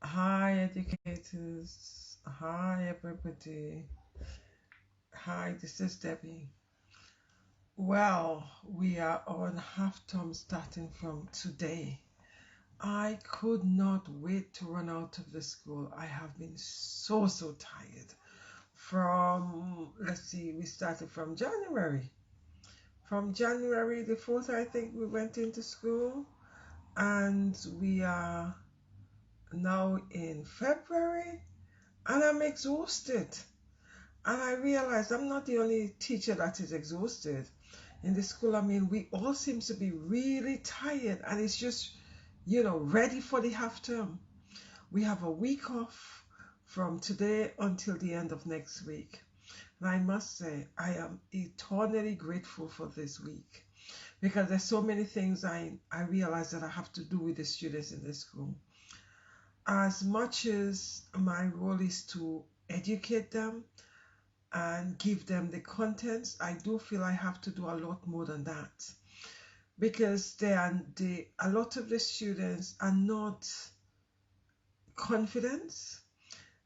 Hi, educators. Hi, everybody. Hi, this is Debbie. Well, we are on half term starting from today. I could not wait to run out of the school. I have been so tired. Let's see, we started from January. From January the 4th, I think we went into school, and we are now in February, and I'm exhausted. And I realized I'm not the only teacher that is exhausted. In the school, I mean, we all seem to be really tired, and it's just, ready for the half term. We have a week off from today until the end of next week. And I must say, I am eternally grateful for this week because there's so many things I realize that I have to do with the students in the school. As much as my role is to educate them, and give them the contents, I do feel I have to do a lot more than that because a lot of the students are not confident.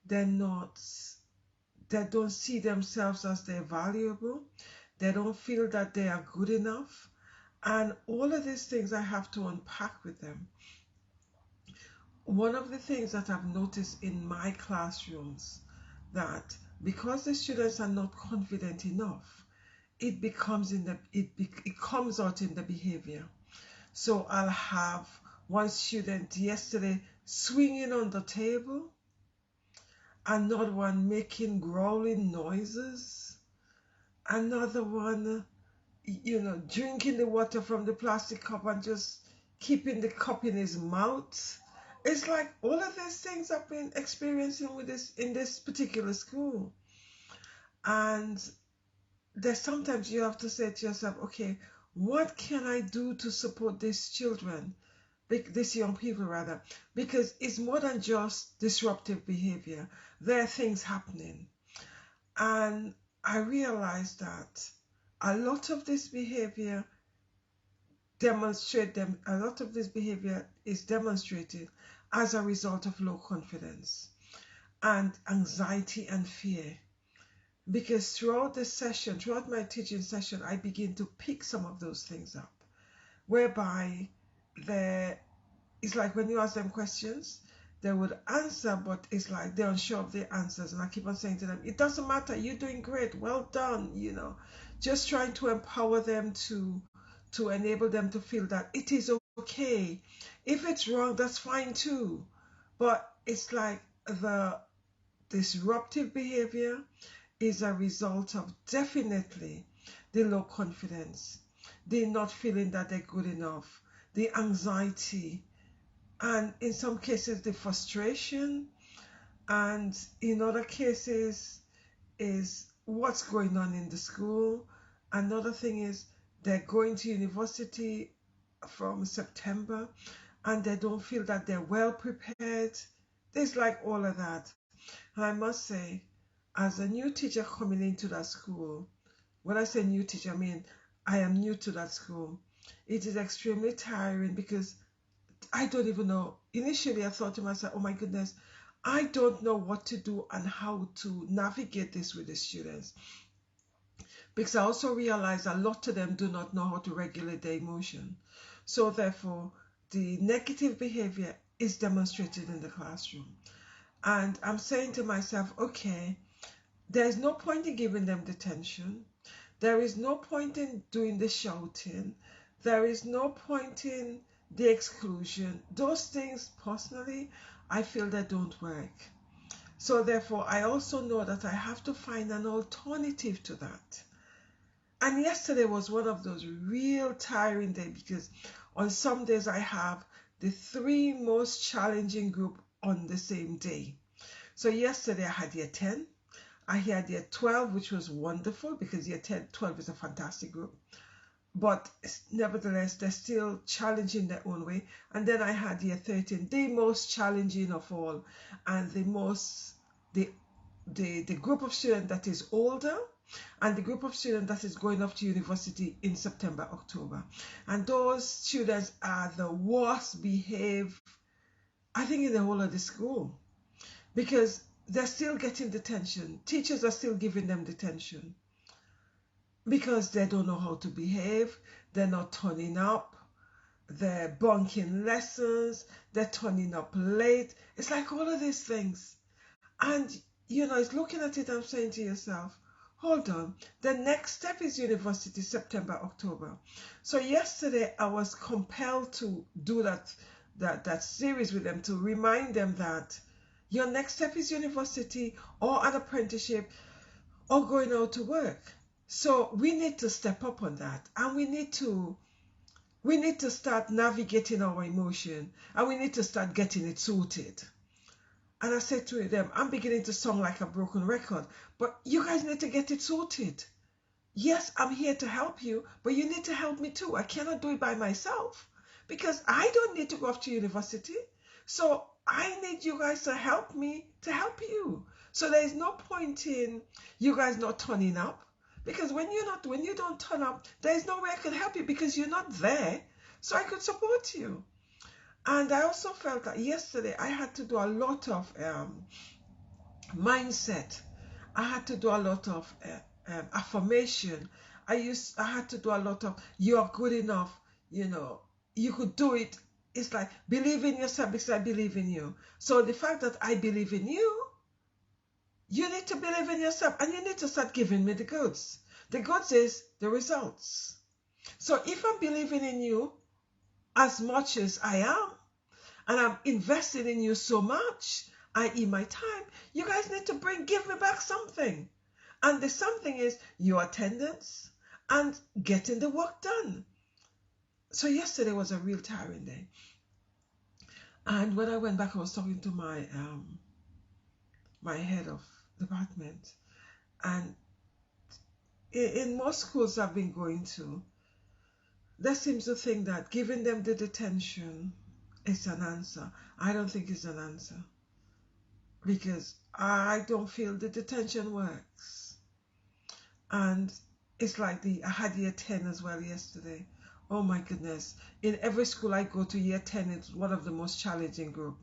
They're not. They don't see themselves as they're valuable. They don't feel that they are good enough, and all of these things I have to unpack with them. One of the things that I've noticed in my classrooms that because the students are not confident enough, it comes out in the behavior. So I'll have one student yesterday swinging on the table, another one making growling noises, another one drinking the water from the plastic cup and just keeping the cup in his mouth. It's like all of these things I've been experiencing with this in this particular school. And there's sometimes you have to say to yourself, okay, what can I do to support these children, these young people rather? Because it's more than just disruptive behavior. There are things happening. And I realized that a lot of this behavior a lot of this behavior is demonstrated as a result of low confidence and anxiety and fear. Because throughout my teaching session, I begin to pick some of those things up, whereby there it's like when you ask them questions, they would answer, but it's like they're unsure of their answers. And I keep on saying to them, it doesn't matter, you're doing great, well done, just trying to empower them to enable them to feel that it is okay. If it's wrong, that's fine too. But it's like the disruptive behavior is a result of definitely the low confidence, the not feeling that they're good enough, the anxiety, and in some cases the frustration, and in other cases is what's going on in the school. Another thing is they're going to university from September and they don't feel that they're well prepared. There's like all of that. And I must say, as a new teacher coming into that school, when I say new teacher, I mean I am new to that school. It is extremely tiring because I don't even know. Initially, I thought to myself, oh my goodness, I don't know what to do and how to navigate this with the students. Because I also realize a lot of them do not know how to regulate their emotion. So, therefore, the negative behavior is demonstrated in the classroom. And I'm saying to myself, okay, there's no point in giving them detention. There is no point in doing the shouting. There is no point in the exclusion. Those things, personally, I feel that don't work. So therefore, I also know that I have to find an alternative to that. And yesterday was one of those real tiring days because on some days I have the three most challenging group on the same day. So yesterday I had year 10, I had year 12, which was wonderful because year 10, 12 is a fantastic group. But nevertheless, they're still challenging their own way. And then I had year 13, the most challenging of all, and the group of students that is older, and the group of students that is going off to university in September, October. And those students are the worst behaved I think in the whole of the school, because they're still getting detention. Teachers are still giving them detention because they don't know how to behave. They're not turning up. They're bunking lessons. They're turning up late. It's like all of these things. And, it's looking at it and saying to yourself, hold on, the next step is university, September, October. So yesterday I was compelled to do that series with them to remind them that your next step is university or an apprenticeship or going out to work. So we need to step up on that, and we need to start navigating our emotion, and we need to start getting it sorted. And I said to them, I'm beginning to sound like a broken record, but you guys need to get it sorted. Yes, I'm here to help you, but you need to help me too. I cannot do it by myself because I don't need to go off to university. So I need you guys to help me to help you. So there is no point in you guys not turning up, because when you don't turn up, there is no way I can help you because you're not there. So I could support you. And I also felt that yesterday I had to do a lot of mindset. I had to do a lot of affirmation. I had to do a lot of you are good enough. You could do it. It's like believe in yourself because I believe in you. So the fact that I believe in you, you need to believe in yourself, and you need to start giving me the goods. The goods is the results. So if I'm believing in you as much as I am, and I'm invested in you so much, i.e. my time, you guys need to give me back something. And the something is your attendance and getting the work done. So yesterday was a real tiring day. And when I went back, I was talking to my head of department. And in most schools I've been going to, they seem to think that giving them the detention is an answer. I don't think it's an answer, because I don't feel the detention works. And it's like I had year 10 as well yesterday. Oh my goodness. In every school I go to, year 10 is one of the most challenging group.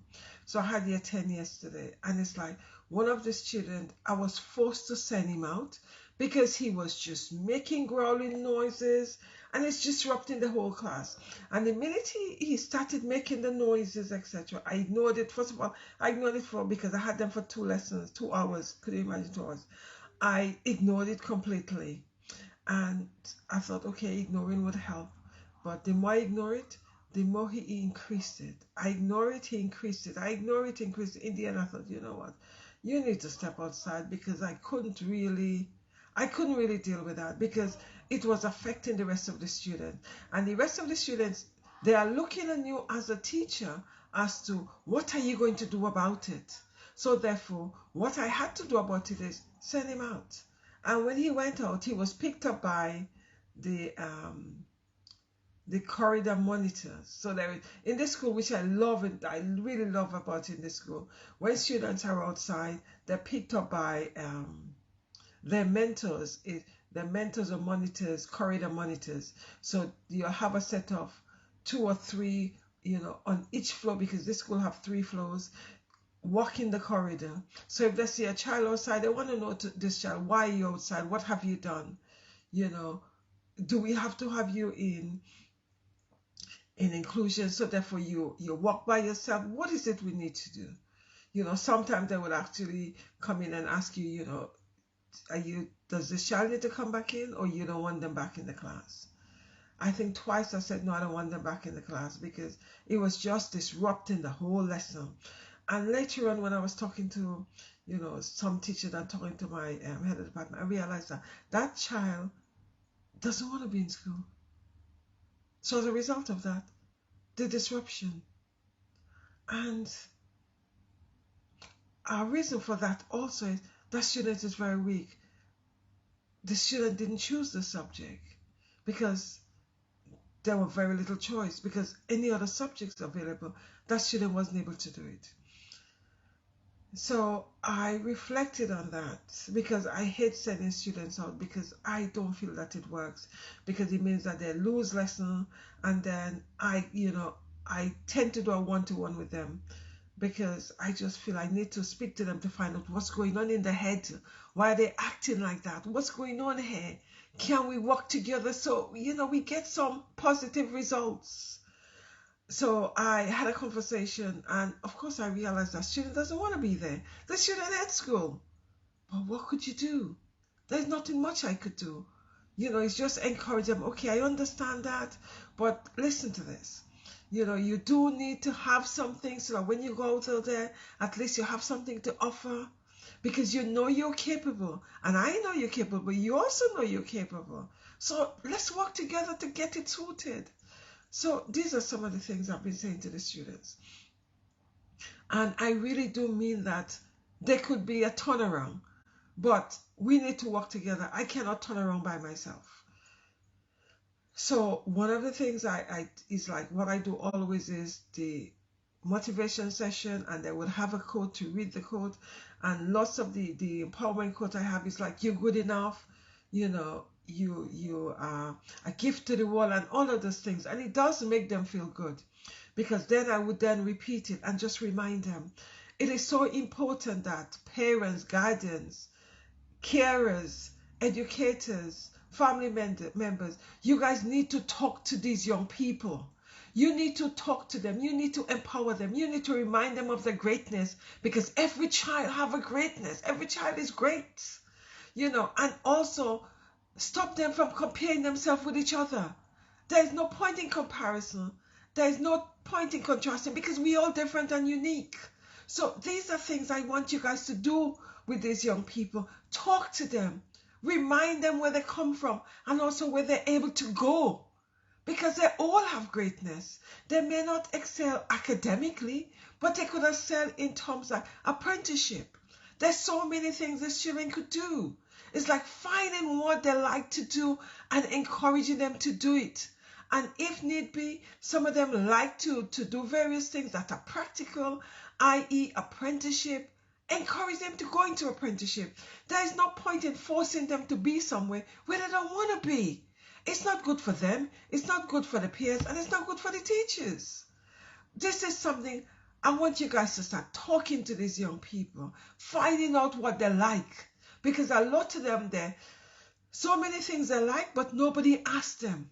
So I had year 10 yesterday, and it's like one of the students, I was forced to send him out because he was just making growling noises, and it's disrupting the whole class. And the minute he started making the noises, etc., I ignored it. First of all, I ignored it because I had them for 2 lessons, 2 hours. Could you imagine 2 hours? I ignored it completely. And I thought, okay, ignoring would help. But the more I ignore it, the more he increased it. I ignore it, he increased it. I ignore it, increased it. In the end, I thought, you know what? You need to step outside, because I couldn't really deal with that, because it was affecting the rest of the students. And the rest of the students, they are looking at you as a teacher as to what are you going to do about it. So therefore, what I had to do about it is send him out. And when he went out, he was picked up by the corridor monitors. So there, in this school, which I love, and I really love about in this school, when students are outside, they're picked up by their mentors. Their mentors or monitors, corridor monitors. So you have a set of 2 or 3, on each floor, because this school have 3 floors. Walk in the corridor. So if they see a child outside, they want to know this child, why are you outside? What have you done? Do we have to have you in inclusion? So therefore you walk by yourself. What is it we need to do? Sometimes they will actually come in and ask you, does this child need to come back in, or you don't want them back in the class? I think twice I said, no, I don't want them back in the class, because it was just disrupting the whole lesson. And later on, when I was talking to, some teachers and talking to my head of department, I realized that child doesn't want to be in school. So as a result of that, the disruption. And our reason for that also is that student is very weak. The student didn't choose the subject because there was very little choice, because any other subjects available, that student wasn't able to do it. So I reflected on that, because I hate sending students out, because I don't feel that it works, because it means that they lose lesson, and then I tend to do a one-to-one with them, because I just feel I need to speak to them to find out what's going on in their head. Why are they acting like that? What's going on here? Can we work together so, we get some positive results? So I had a conversation, and of course I realized that student doesn't want to be there. The student at school. But what could you do? There's nothing much I could do. It's just encourage them. Okay, I understand that, but listen to this. You do need to have something so that when you go out there, at least you have something to offer, because you're capable. And I know you're capable, but you also know you're capable. So let's work together to get it sorted. So these are some of the things I've been saying to the students. And I really do mean that there could be a turnaround, but we need to work together. I cannot turn around by myself. So one of the things I is like what I do always is the motivation session, and I would have a quote to read the quote, and lots of the empowerment quote I have is like, you're good enough, you are a gift to the world, and all of those things. And it does make them feel good, because then I would then repeat it and just remind them. It is so important that parents, guardians, carers, educators, family members, you guys need to talk to these young people. You need to talk to them. You need to empower them. You need to remind them of their greatness, because every child have a greatness. Every child is great, and also stop them from comparing themselves with each other. There is no point in comparison. There is no point in contrasting, because we're all different and unique. So these are things I want you guys to do with these young people. Talk to them. Remind them where they come from, and also where they're able to go. Because they all have greatness. They may not excel academically, but they could excel in terms of apprenticeship. There's so many things the children could do. It's like finding what they like to do and encouraging them to do it. And if need be, some of them like to do various things that are practical, i.e. apprenticeship. Encourage them to go into apprenticeship. There is no point in forcing them to be somewhere where they don't want to be. It's not good for them, it's not good for the peers, and it's not good for the teachers. This is something I want you guys to start talking to these young people, finding out what they like. Because a lot of them, there so many things they like, but nobody asks them.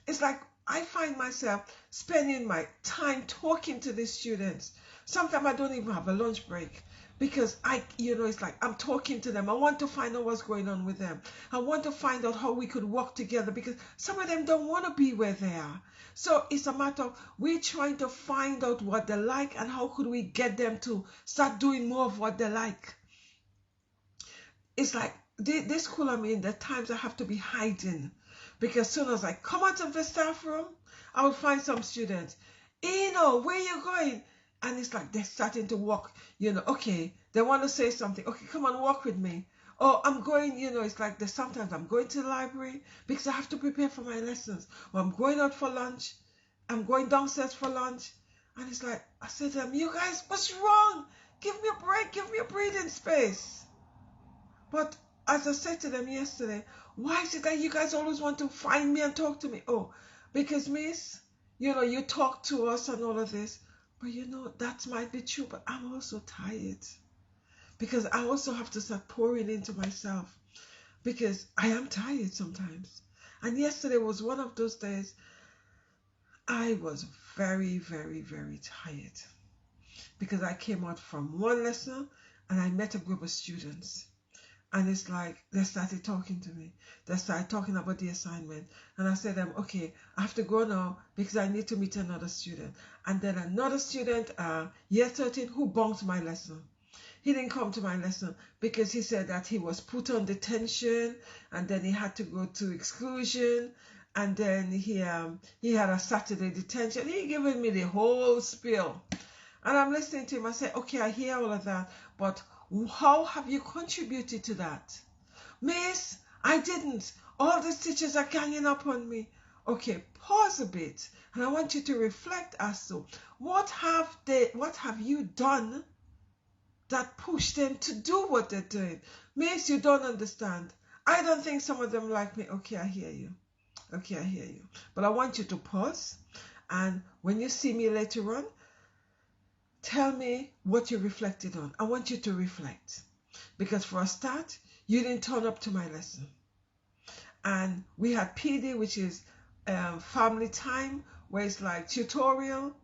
It's like I find myself spending my time talking to the students. Sometimes I don't even have a lunch break, because it's like I'm talking to them. I want to find out what's going on with them. I want to find out how we could work together, because some of them don't want to be where they are. So it's a matter of we trying to find out what they like, and how could we get them to start doing more of what they like. It's like this school I'm in, there are times I have to be hiding, because as soon as I come out of the staff room, I will find some students. Where you going? And it's like they're starting to walk, okay, they want to say something. Okay, come on, walk with me. Oh, I'm going, it's like sometimes I'm going to the library because I have to prepare for my lessons. Or I'm going out for lunch. I'm going downstairs for lunch. And it's like, I said to them, you guys, what's wrong? Give me a break. Give me a breathing space. But as I said to them yesterday, why is it that you guys always want to find me and talk to me? Oh, because miss, you talk to us and all of this. But that might be true, but I'm also tired, because I also have to start pouring into myself, because I am tired sometimes. And yesterday was one of those days I was very, very, very tired, because I came out from one lesson and I met a group of students. And it's like they started talking to me. They started talking about the assignment. And I said to them, okay, I have to go now because I need to meet another student. And then another student, year 13, who bunked my lesson. He didn't come to my lesson because he said that he was put on detention, and then he had to go to exclusion, and then he had a Saturday detention. He given me the whole spiel. And I'm listening to him. I said, okay, I hear all of that, but how have you contributed to that? Miss, I didn't. All the teachers are ganging up on me. Okay, pause a bit. And I want you to reflect as to what have you done that pushed them to do what they're doing? Miss, you don't understand. I don't think some of them like me. Okay, I hear you. Okay, I hear you. But I want you to pause. And when you see me later on, Tell me what you reflected on. I want you to reflect. Because for a start, you didn't turn up to my lesson. And we had PD, which is family time, where it's like tutorial.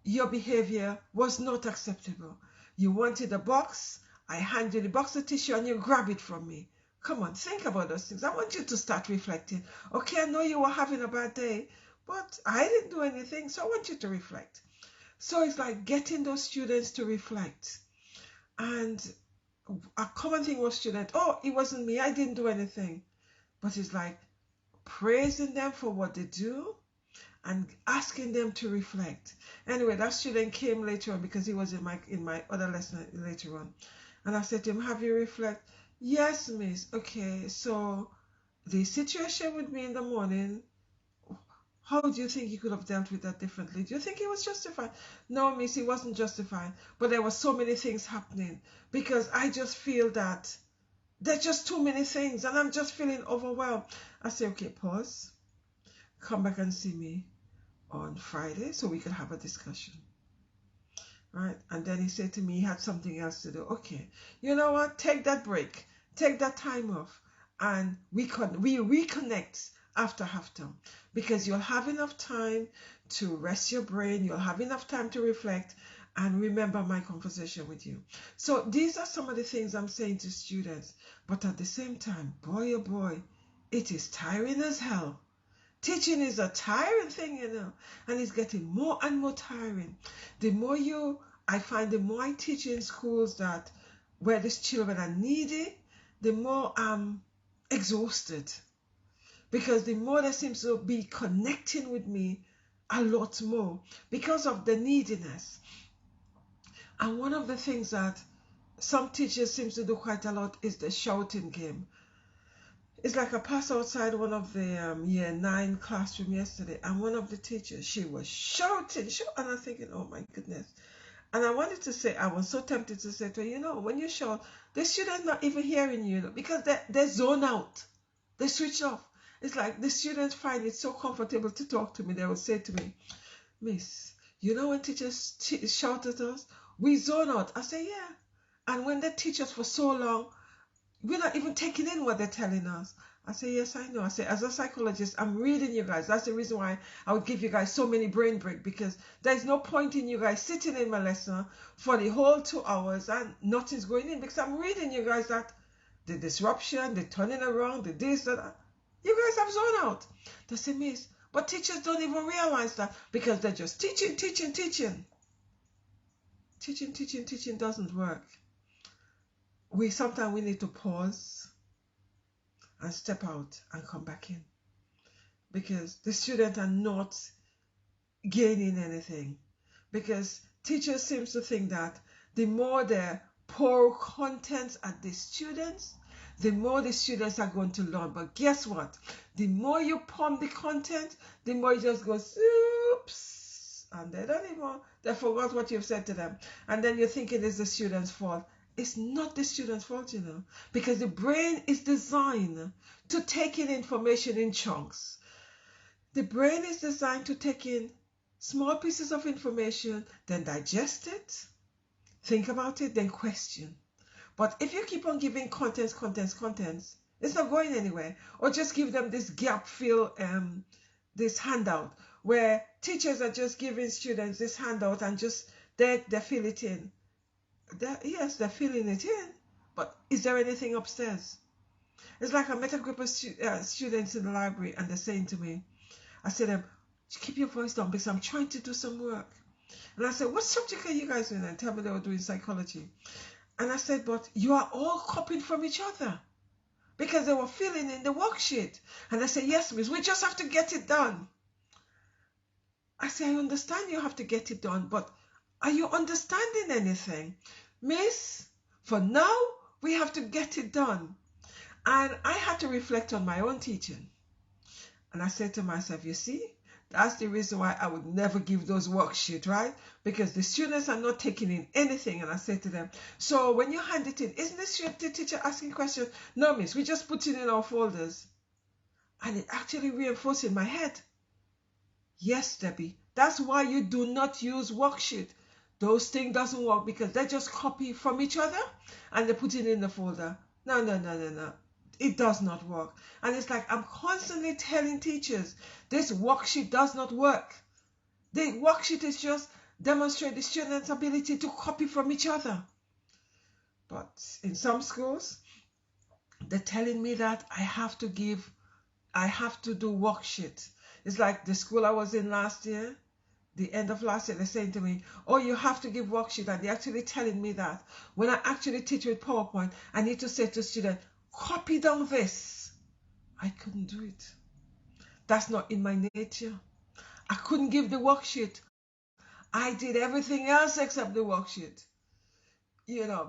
Your behavior was not acceptable. You wanted a box. I hand you the box of tissue and you grab it from me. Come on, think about those things. I want you to start reflecting. Okay, I know you were having a bad day, but I didn't do anything, so I want you to reflect. So it's like getting those students to reflect. And a common thing was students, oh, it wasn't me, I didn't do anything. But it's like praising them for what they do and asking them to reflect. Anyway, that student came later on because he was in my other lesson later on. And I said to him, have you reflect? Yes, miss. Okay, so the situation with me in the morning, how do you think you could have dealt with that differently? Do you think it was justified? No, miss, it wasn't justified. But there were so many things happening because I just feel that there's just too many things and I'm just feeling overwhelmed. I say, okay, pause. Come back and see me on Friday so we could have a discussion. Right? And then he said to me he had something else to do. Okay, you know what? Take that break. Take that time off. And we reconnect after half term because you'll have enough time to rest your brain. You'll have enough time to reflect and remember my conversation with you. So these are some of the things I'm saying to students. But at the same time, boy, oh boy, it is tiring as hell. Teaching is a tiring thing, you know, and it's getting more and more tiring. I find the more I teach in schools that where these children are needy, the more I'm exhausted. Because the more they seem to be connecting with me a lot more because of the neediness. And one of the things that some teachers seem to do quite a lot is the shouting game. It's like I passed outside one of the year 9 classroom yesterday, and one of the teachers, she was shouting, and I'm thinking, oh my goodness. And I wanted to say, I was so tempted to say to her, you know, when you shout, the students not even hearing you, because they zone out, they switch off. It's like the students find it so comfortable to talk to me. They would say to me, Miss, you know when teachers shout at us, we zone out. I say, yeah. And when they teach us for so long, we're not even taking in what they're telling us. I say, yes, I know. I say, as a psychologist, I'm reading you guys. That's the reason why I would give you guys so many brain breaks, because there's no point in you guys sitting in my lesson for the whole 2 hours and nothing's going in, because I'm reading you guys that the disruption, the turning around, the this, that. You guys have zoned out. They say, Miss, but teachers don't even realize that because they're just teaching. Teaching doesn't work. Sometimes we need to pause and step out and come back in because the students are not gaining anything, because teachers seem to think that the more they pour contents at the students, the more the students are going to learn. But guess what? The more you pump the content, the more it just goes, oops, and they forgot what you've said to them. And then you're thinking it's the student's fault. It's not the student's fault, you know, because the brain is designed to take in information in chunks. The brain is designed to take in small pieces of information, then digest it, think about it, then question. But if you keep on giving contents, it's not going anywhere. Or just give them this gap fill, this handout, where teachers are just giving students this handout and just they fill it in. Yes, they're filling it in, but is there anything upstairs? It's like I met a group of students in the library, and they're saying to me, I said to them, keep your voice down because I'm trying to do some work. And I said, what subject are you guys doing? And tell me they were doing psychology. And I said, but you are all copying from each other, because they were filling in the worksheet. And I said, yes, miss, we just have to get it done. I said, I understand you have to get it done, but are you understanding anything? Miss, for now, we have to get it done. And I had to reflect on my own teaching. And I said to myself, you see, that's the reason why I would never give those worksheets, right? Because the students are not taking in anything. And I said to them, so when you hand it in, isn't the teacher asking questions? No, miss, we just put it in our folders. And it actually reinforced in my head. Yes, Debbie, that's why you do not use worksheet. those things doesn't work because they just copy from each other and they put it in the folder. No, no, no, no, no. It does not work. And it's like I'm constantly telling teachers, this worksheet does not work. The worksheet is just demonstrate the student's ability to copy from each other. But in some schools, they're telling me that I have to do worksheet. It's like the school I was in last year, the end of last year, they're saying to me, oh, you have to give worksheet. And they're actually telling me that when I actually teach with PowerPoint, I need to say to students, copy down this. I couldn't do it. That's not in my nature. I couldn't give the worksheet. I did everything else except the worksheet.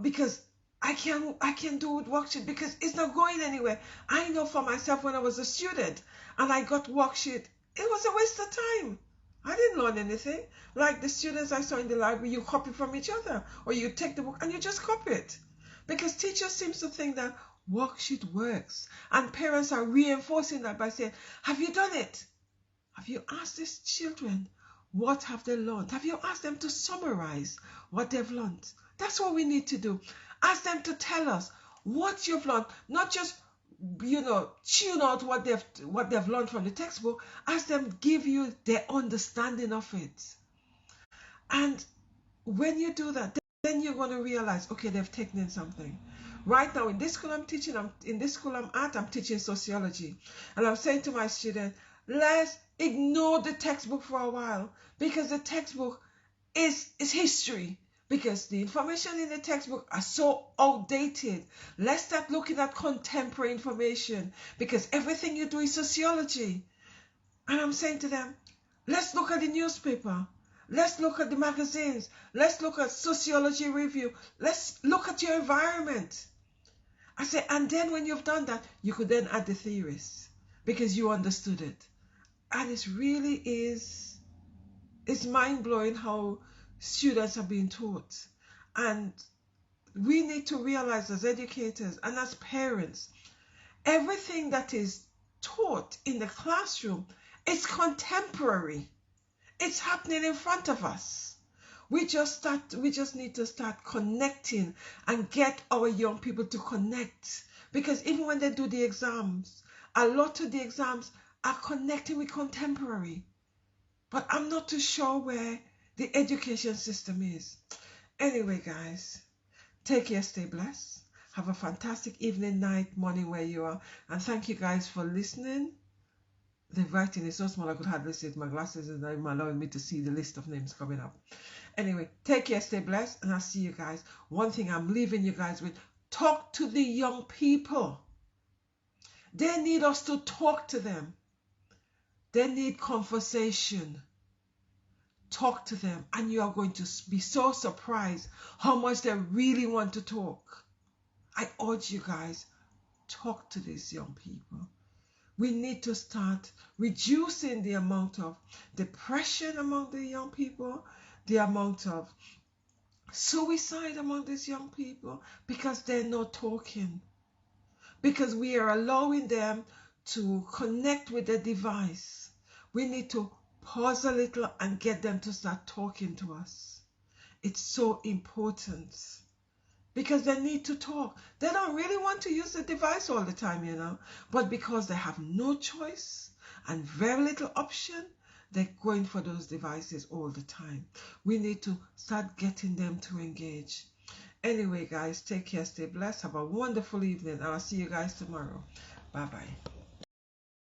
Because I can't do it worksheet because it's not going anywhere. I know for myself when I was a student and I got worksheet, it was a waste of time. I didn't learn anything. Like the students I saw in the library, you copy from each other or you take the book and you just copy it. Because teachers seem to think that worksheet works. And parents are reinforcing that by saying, have you done it? Have you asked these children what have they learned? Have you asked them to summarize what they've learned? That's what we need to do. Ask them to tell us what you've learned, not just tune out what they've learned from the textbook. Ask them give you their understanding of it. And when you do that, then you're going to realize, okay, they've taken in something. Right now, in this school I'm teaching, I'm teaching sociology. And I'm saying to my students, let's ignore the textbook for a while because the textbook is history. Because the information in the textbook are so outdated. Let's start looking at contemporary information because everything you do is sociology. And I'm saying to them, let's look at the newspaper. Let's look at the magazines. Let's look at sociology review. Let's look at your environment. I say, and then when you've done that, you could then add the theories because you understood it. And it's mind-blowing how students are being taught. And we need to realize as educators and as parents, everything that is taught in the classroom is contemporary. It's happening in front of us. We just need to start connecting and get our young people to connect. Because even when they do the exams, a lot of the exams are connecting with contemporary. But I'm not too sure where the education system is. Anyway, guys, take care, stay blessed. Have a fantastic evening, night, morning where you are. And thank you guys for listening. The writing is so small I could hardly see it. My glasses are not even allowing me to see the list of names coming up. Anyway, take care, stay blessed, and I'll see you guys. One thing I'm leaving you guys with, talk to the young people. They need us to talk to them. They need conversation. Talk to them, and you are going to be so surprised how much they really want to talk. I urge you guys, talk to these young people. We need to start reducing the amount of depression among the young people, the amount of suicide among these young people, because they're not talking. Because we are allowing them to connect with the device. We need to pause a little and get them to start talking to us. It's so important because they need to talk. They don't really want to use the device all the time, but because they have no choice and very little option, they're going for those devices all the time. We need to start getting them to engage. Anyway, guys, take care, stay blessed, have a wonderful evening, and I'll see you guys tomorrow. Bye-bye.